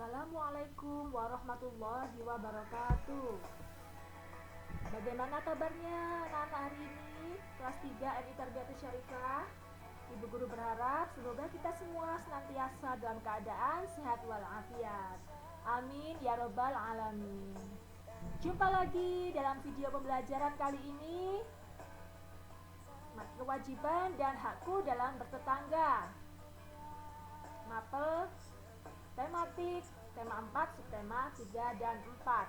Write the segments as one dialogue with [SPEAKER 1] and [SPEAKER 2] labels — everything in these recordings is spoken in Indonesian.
[SPEAKER 1] Assalamualaikum warahmatullahi wabarakatuh. Bagaimana kabarnya anak-anak hari ini? Kelas 3 MI Tarbiyatus Syarifah. Ibu guru berharap semoga kita semua senantiasa dalam keadaan sehat walafiat. Amin ya robbal alamin. Jumpa lagi dalam video pembelajaran kali ini. Kewajiban dan hakku dalam bertetangga. Mapel tematik, tema 4, subtema 3 dan 4.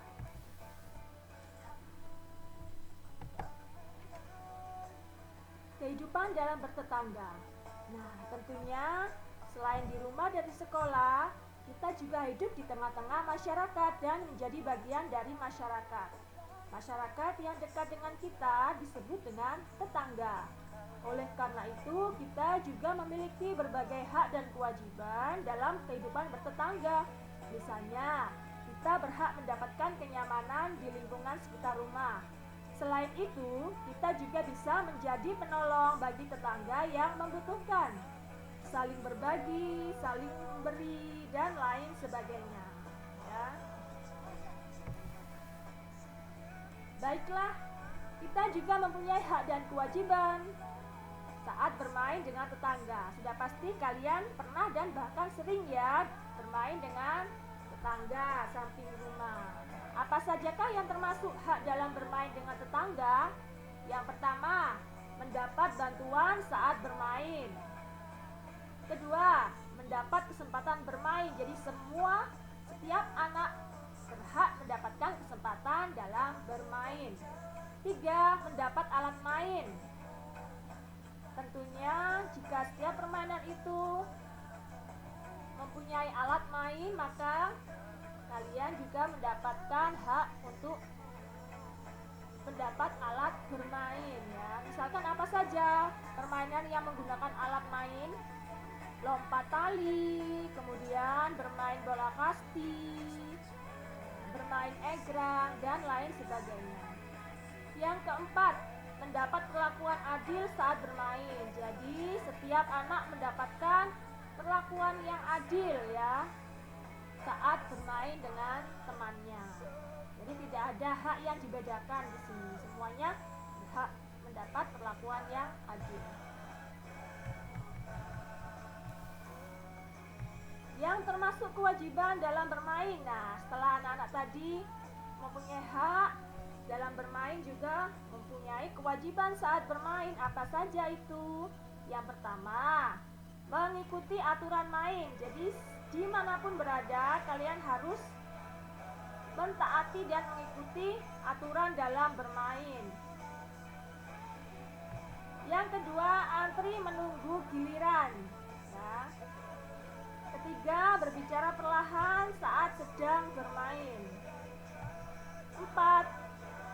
[SPEAKER 1] Kehidupan dalam bertetangga. Nah, tentunya selain di rumah dan di sekolah, kita juga hidup di tengah-tengah masyarakat dan menjadi bagian dari masyarakat. Masyarakat yang dekat dengan kita disebut dengan tetangga. Oleh karena itu, kita juga memiliki berbagai hak dan kewajiban dalam kehidupan bertetangga. Misalnya, kita berhak mendapatkan kenyamanan di lingkungan sekitar rumah. Selain itu, kita juga bisa menjadi penolong bagi tetangga yang membutuhkan. Saling berbagi, saling memberi, dan lain sebagainya. Ya. Baiklah, kita juga mempunyai hak dan kewajiban saat bermain dengan tetangga. Sudah pasti kalian pernah dan bahkan sering ya bermain dengan tetangga samping rumah. Apa sajakah yang termasuk hak dalam bermain dengan tetangga? Yang pertama, mendapat bantuan saat bermain. Kedua, mendapat kesempatan bermain. Jadi setiap anak berhak mendapatkan kesempatan dalam bermain. Tiga, mendapat alat main. Tentunya jika setiap permainan itu mempunyai alat main, maka kalian juga mendapatkan hak untuk mendapat alat bermain ya. Misalkan apa saja permainan yang menggunakan alat main: lompat tali, kemudian bermain bola kasti, bermain egrang, dan lain sebagainya. Yang keempat, mendapat perlakuan adil saat bermain. Jadi setiap anak mendapatkan perlakuan yang adil ya saat bermain dengan temannya. Jadi tidak ada hak yang dibedakan di sini. Semuanya berhak mendapat perlakuan yang adil. Yang termasuk kewajiban dalam bermain. Nah, setelah anak-anak tadi mempunyai hak dalam bermain, juga mempunyai kewajiban saat bermain. Apa saja itu? Yang pertama, mengikuti aturan main. Jadi dimanapun berada, kalian harus mentaati dan mengikuti aturan dalam bermain. Yang kedua, antri menunggu giliran ya. Ketiga, berbicara perlahan saat sedang bermain. 4,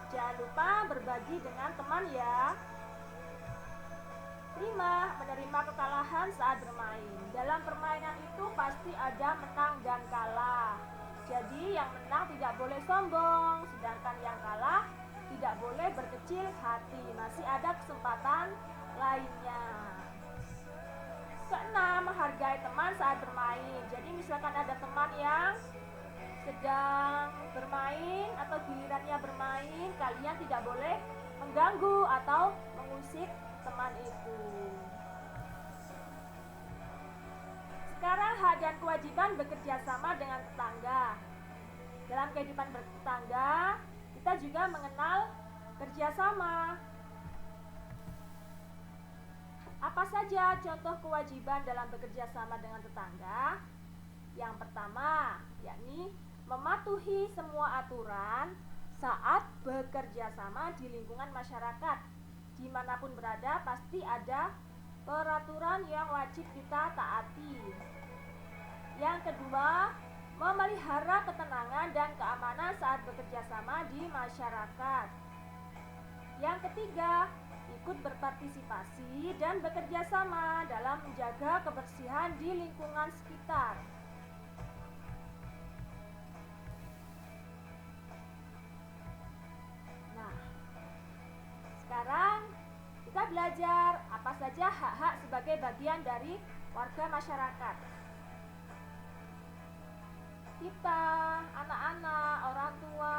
[SPEAKER 1] jangan lupa berbagi dengan teman ya. 5, menerima kekalahan saat bermain. Dalam permainan itu pasti ada menang dan kalah. Jadi yang menang tidak boleh sombong, sedangkan yang kalah tidak boleh berkecil hati. Masih ada kesempatan lainnya. Keenam, menghargai teman saat bermain. Jadi misalkan ada teman yang sedang bermain atau gilirannya bermain, kalian tidak boleh mengganggu atau mengusik teman itu. Sekarang hak dan kewajiban bekerja sama dengan tetangga. Dalam kehidupan bertetangga, kita juga mengenal kerjasama. Apa saja contoh kewajiban dalam bekerja sama dengan tetangga? Yang pertama, yakni mematuhi semua aturan saat bekerja sama di lingkungan masyarakat. Dimanapun berada, pasti ada peraturan yang wajib kita taati. Yang kedua, memelihara ketenangan dan keamanan saat bekerja sama di masyarakat. Yang ketiga, ikut berpartisipasi dan bekerja sama dalam menjaga kebersihan di lingkungan sekitar. Nah, sekarang kita belajar apa saja hak-hak sebagai bagian dari warga masyarakat. kita, anak-anak, orang tua,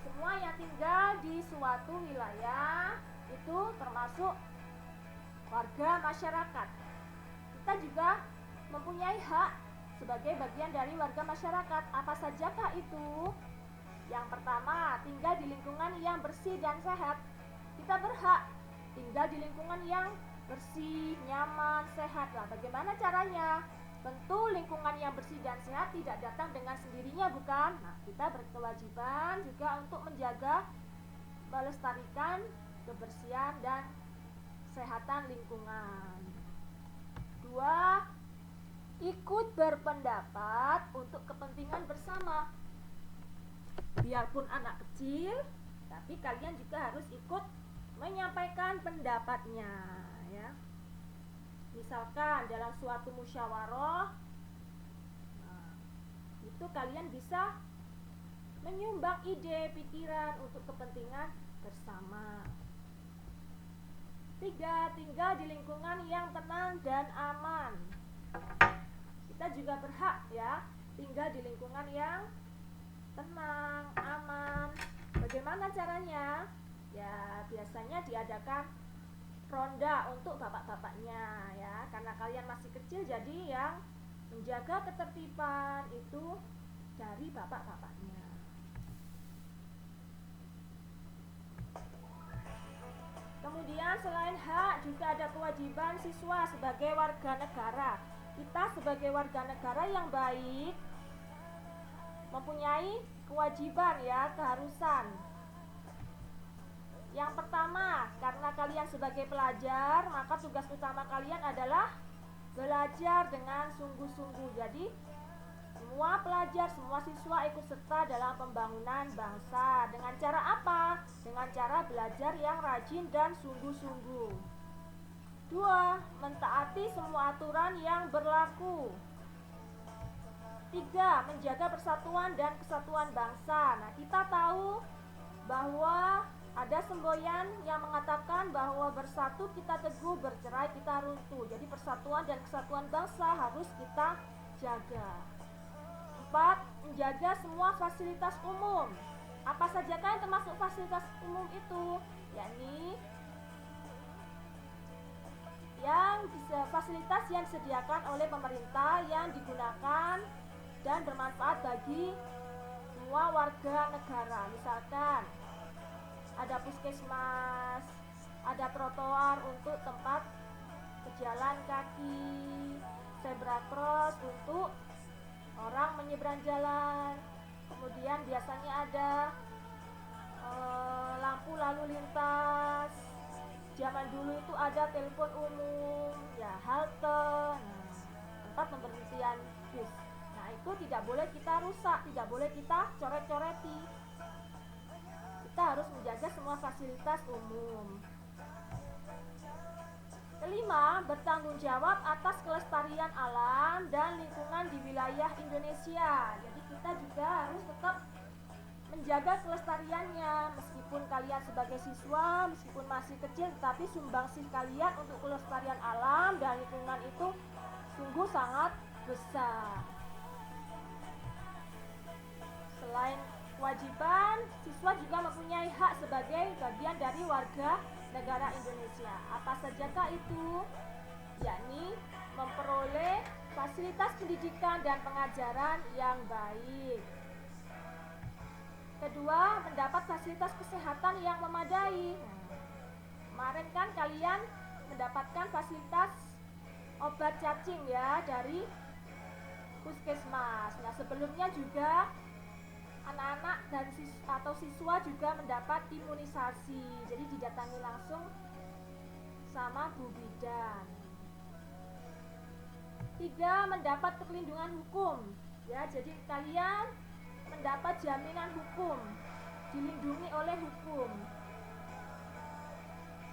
[SPEAKER 1] semua yang tinggal di suatu wilayah itu termasuk warga masyarakat. Kita juga mempunyai hak sebagai bagian dari warga masyarakat. Apa sajakah itu? Yang pertama, tinggal di lingkungan yang bersih dan sehat. Kita berhak tinggal di lingkungan yang bersih, nyaman, sehat. Lah, bagaimana caranya? Tentu lingkungan yang bersih dan sehat tidak datang dengan sendirinya, bukan? Nah, kita berkewajiban juga untuk menjaga, melestarikan kebersihan dan kesehatan lingkungan. 2. Ikut berpendapat untuk kepentingan bersama. Biarpun anak kecil, tapi kalian juga harus ikut menyampaikan pendapatnya, ya. Misalkan dalam suatu musyawarah, itu kalian bisa menyumbang ide, pikiran untuk kepentingan bersama. 3. Tinggal di lingkungan yang tenang dan aman. Kita juga berhak, ya, tinggal di lingkungan yang tenang, aman. Bagaimana caranya? Ya, biasanya diadakan ronda untuk bapak-bapaknya, ya, karena kalian masih kecil, jadi yang menjaga ketertiban itu dari bapak-bapaknya. Kemudian selain hak juga ada kewajiban siswa sebagai warga negara. Kita sebagai warga negara yang baik mempunyai kewajiban, ya, keharusan. Yang pertama, karena kalian sebagai pelajar, maka tugas utama kalian adalah belajar dengan sungguh-sungguh. Jadi, semua pelajar, semua siswa ikut serta dalam pembangunan bangsa. Dengan cara apa? Dengan cara belajar yang rajin dan sungguh-sungguh. 2. Mentaati semua aturan yang berlaku. 3. Menjaga persatuan dan kesatuan bangsa. Nah, kita tahu bahwa ada semboyan yang mengatakan bahwa bersatu kita teguh, bercerai kita runtuh. Jadi persatuan dan kesatuan bangsa harus kita jaga. 4. Menjaga semua fasilitas umum. Apa saja yang termasuk fasilitas umum itu? Yakni fasilitas yang disediakan oleh pemerintah yang digunakan dan bermanfaat bagi semua warga negara. Misalkan ada puskesmas, ada trotoar untuk tempat pejalan kaki, zebra cross untuk orang menyeberang jalan. Kemudian biasanya ada lampu lalu lintas. Zaman dulu itu ada telepon umum, ya, halte, tempat pemberhentian bus. Nah, itu tidak boleh kita rusak, tidak boleh kita coret-coreti. Kita harus menjaga semua fasilitas umum. 5. Bertanggung jawab atas kelestarian alam dan lingkungan di wilayah Indonesia. Jadi kita juga harus tetap menjaga kelestariannya. Meskipun kalian sebagai siswa, meskipun masih kecil, tetapi sumbangsih kalian untuk kelestarian alam dan lingkungan itu sungguh sangat besar. Selain kewajiban, siswa juga mempunyai hak sebagai bagian dari warga negara Indonesia. Apa sajakah itu? Yakni memperoleh fasilitas pendidikan dan pengajaran yang baik. Kedua, mendapat fasilitas kesehatan yang memadai. Kemarin kan kalian mendapatkan fasilitas obat cacing, ya, dari puskesmas. Nah, sebelumnya juga anak-anak dan siswa juga mendapat imunisasi. Jadi didatangi langsung sama Bu Bidan. 3. Mendapat perlindungan hukum. Ya, jadi kalian mendapat jaminan hukum, dilindungi oleh hukum.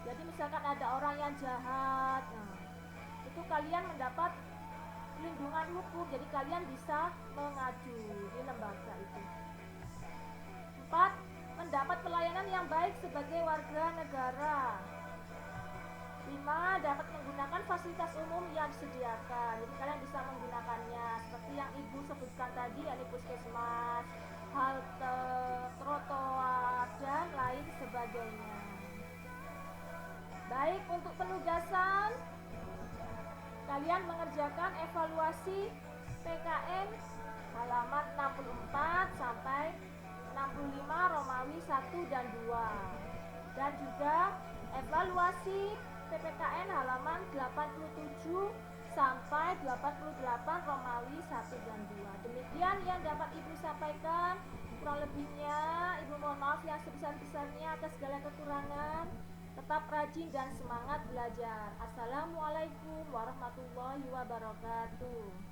[SPEAKER 1] Jadi misalkan ada orang yang jahat, itu kalian mendapat perlindungan hukum. Jadi kalian bisa mengaju di lembaga itu. 4. Mendapat pelayanan yang baik sebagai warga negara. 5. Dapat menggunakan fasilitas umum yang disediakan. Jadi kalian bisa menggunakannya seperti yang Ibu tadi, yakni puskesmas, halte, trotoar, dan lain sebagainya. Baik, untuk penugasan kalian mengerjakan evaluasi PKN halaman 64 sampai 65 Romawi 1 dan 2, dan juga evaluasi PPKN halaman 87 sampai 88 Romawi 1 dan 2. Demikian yang dapat Ibu sampaikan. Kurang lebihnya Ibu mohon maaf yang sebesar-besarnya atas segala kekurangan. Tetap rajin dan semangat belajar. Assalamualaikum warahmatullahi wabarakatuh.